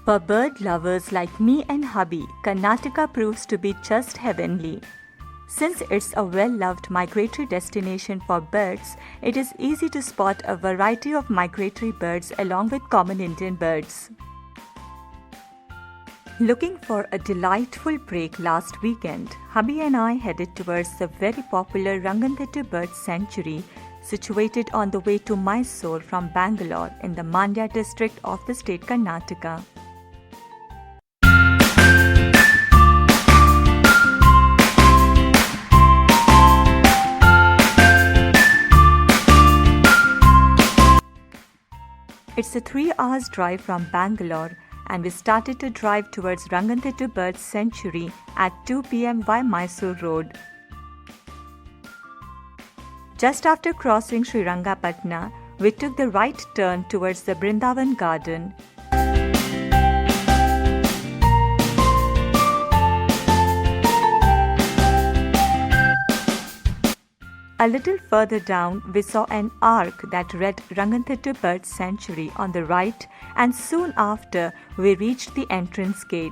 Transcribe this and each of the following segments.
For bird lovers like me and hubby, Karnataka proves to be just heavenly. Since it's a well-loved migratory destination for birds, it is easy to spot a variety of migratory birds along with common Indian birds. Looking for a delightful break last weekend, hubby and I headed towards the very popular Ranganathittu Bird Sanctuary situated on the way to Mysore from Bangalore in the Mandya district of the state Karnataka. It's a 3 hours drive from Bangalore, and we started to drive towards Ranganathittu Bird Sanctuary at 2 p.m. by Mysore Road. Just after crossing Srirangapatna, we took the right turn towards the Brindavan Garden. A little further down, we saw an arc that read Ranganathittu Bird Sanctuary on the right, and soon after, we reached the entrance gate.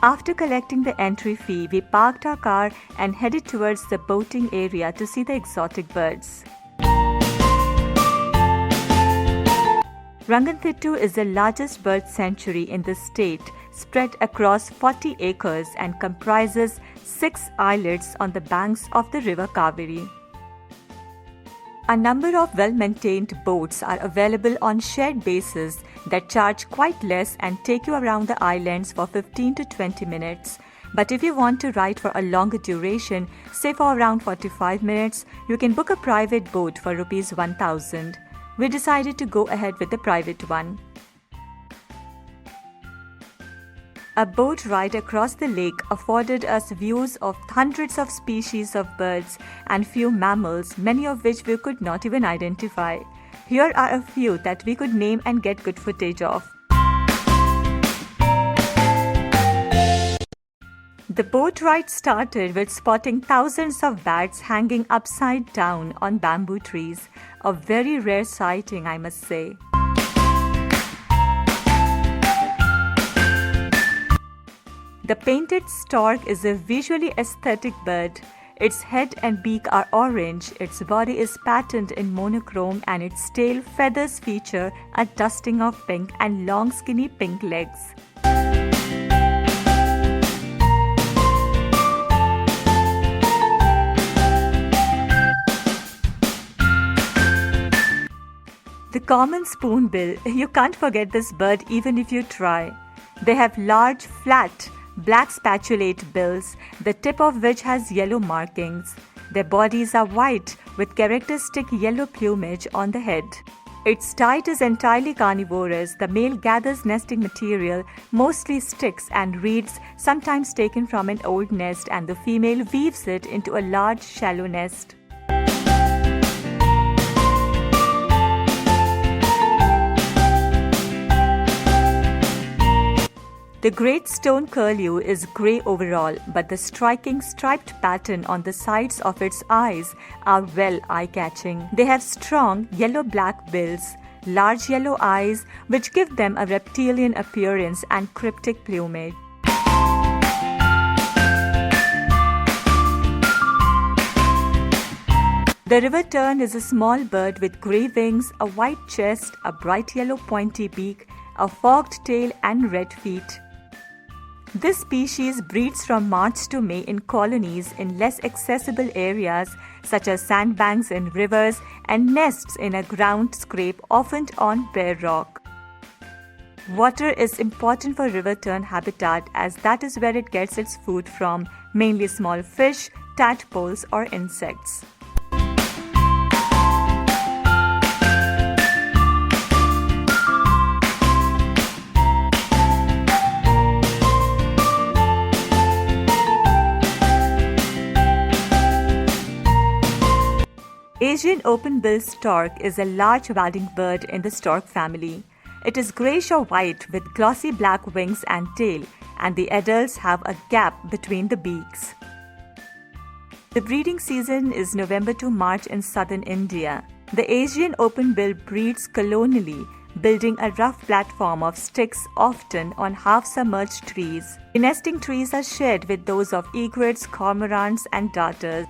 After collecting the entry fee, we parked our car and headed towards the boating area to see the exotic birds. Ranganathittu is the largest bird sanctuary in the state, spread across 40 acres and comprises 6 islets on the banks of the river Kaveri. A number of well-maintained boats are available on shared basis that charge quite less and take you around the islands for 15 to 20 minutes. But if you want to ride for a longer duration, say for around 45 minutes, you can book a private boat for Rs 1000. We decided to go ahead with the private one. A boat ride across the lake afforded us views of hundreds of species of birds and few mammals, many of which we could not even identify. Here are a few that we could name and get good footage of. The boat ride started with spotting thousands of bats hanging upside down on bamboo trees. A very rare sighting, I must say. The painted stork is a visually aesthetic bird. Its head and beak are orange, its body is patterned in monochrome, and its tail feathers feature a dusting of pink and long skinny pink legs. The common spoonbill, you can't forget this bird even if you try. They have large, flat, black spatulate bills, the tip of which has yellow markings. Their bodies are white with characteristic yellow plumage on the head. Its diet is entirely carnivorous. The male gathers nesting material, mostly sticks and reeds, sometimes taken from an old nest, and the female weaves it into a large, shallow nest. The great stone curlew is grey overall, but the striking striped pattern on the sides of its eyes are well eye-catching. They have strong yellow-black bills, large yellow eyes which give them a reptilian appearance, and cryptic plumage. The river tern is a small bird with grey wings, a white chest, a bright yellow pointy beak, a forked tail and red feet. This species breeds from March to May in colonies in less accessible areas such as sandbanks in rivers and nests in a ground scrape, often on bare rock. Water is important for river tern habitat, as that is where it gets its food from, mainly small fish, tadpoles or insects. Asian open-billed stork is a large wading bird in the stork family. It is greyish or white with glossy black wings and tail, and the adults have a gap between the beaks. The breeding season is November to March in southern India. The Asian open-bill breeds colonially, building a rough platform of sticks often on half-submerged trees. The nesting trees are shared with those of egrets, cormorants and darters.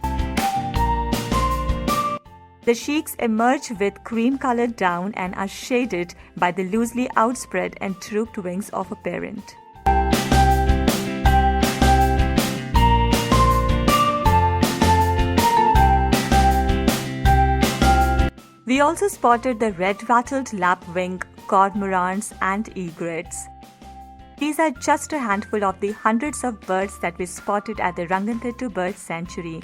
The sheiks emerge with cream-colored down and are shaded by the loosely outspread and drooped wings of a parent. We also spotted the red-wattled lapwing, cormorants and egrets. These are just a handful of the hundreds of birds that we spotted at the Ranganathittu Bird Sanctuary.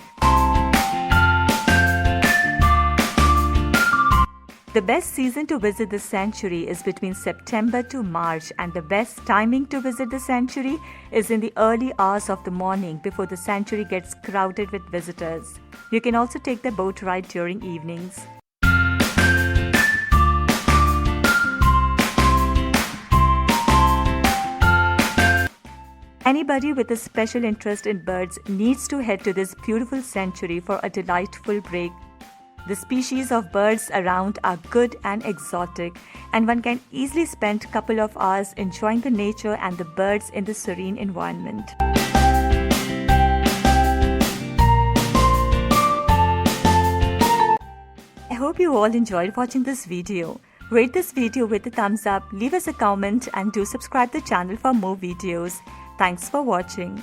The best season to visit the sanctuary is between September to March, and the best timing to visit the sanctuary is in the early hours of the morning before the sanctuary gets crowded with visitors. You can also take the boat ride during evenings. Anybody with a special interest in birds needs to head to this beautiful sanctuary for a delightful break. The species of birds around are good and exotic, and one can easily spend a couple of hours enjoying the nature and the birds in the serene environment. I hope you all enjoyed watching this video. Rate this video with a thumbs up, leave us a comment and do subscribe the channel for more videos. Thanks for watching.